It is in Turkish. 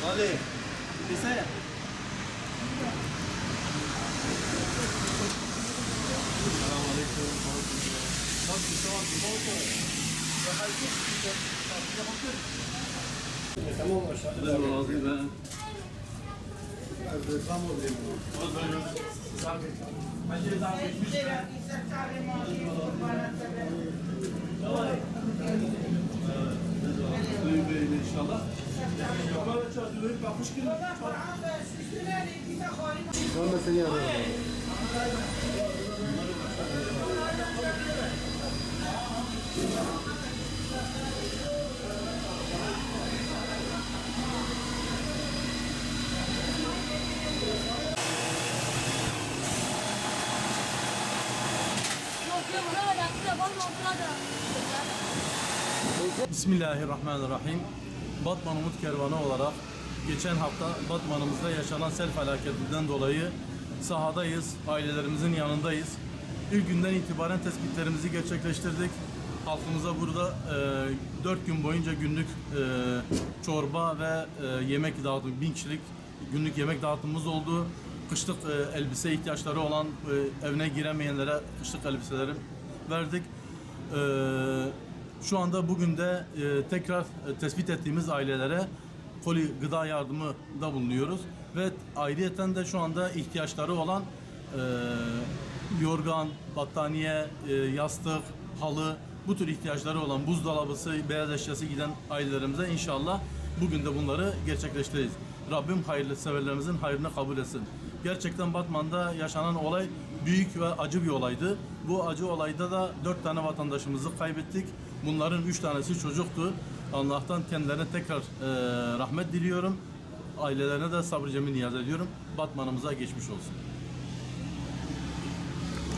Ali, desene. Selamünaleyküm. Tamam aşağı. İnşallah. Ben de seni arıyorum. Bismillahirrahmanirrahim. Batman Umut Kervanı olarak geçen hafta Batman'ımızda yaşanan sel felaketinden dolayı sahadayız, ailelerimizin yanındayız. İlk günden itibaren tespitlerimizi gerçekleştirdik. Halkımıza burada 4 gün boyunca günlük çorba ve yemek dağıtım, 1000 kişilik günlük yemek dağıtımımız oldu. Kışlık elbise ihtiyaçları olan evine giremeyenlere kışlık elbiseleri verdik. Şu anda bugün de tekrar tespit ettiğimiz ailelere koli gıda yardımı da bulunuyoruz ve ayrıyeten de şu anda ihtiyaçları olan yorgan, battaniye, yastık, halı, bu tür ihtiyaçları olan buzdolabısı, beyaz eşyası giden ailelerimize inşallah bugün de bunları gerçekleştireceğiz. Rabbim hayırlı severlerimizin hayrını kabul etsin. Gerçekten Batman'da yaşanan olay büyük ve acı bir olaydı. Bu acı olayda da 4 tane vatandaşımızı kaybettik. Bunların 3 tanesi çocuktu. Allah'tan kendilerine tekrar rahmet diliyorum. Ailelerine de sabır cemil niyaz ediyorum. Batman'ımıza geçmiş olsun.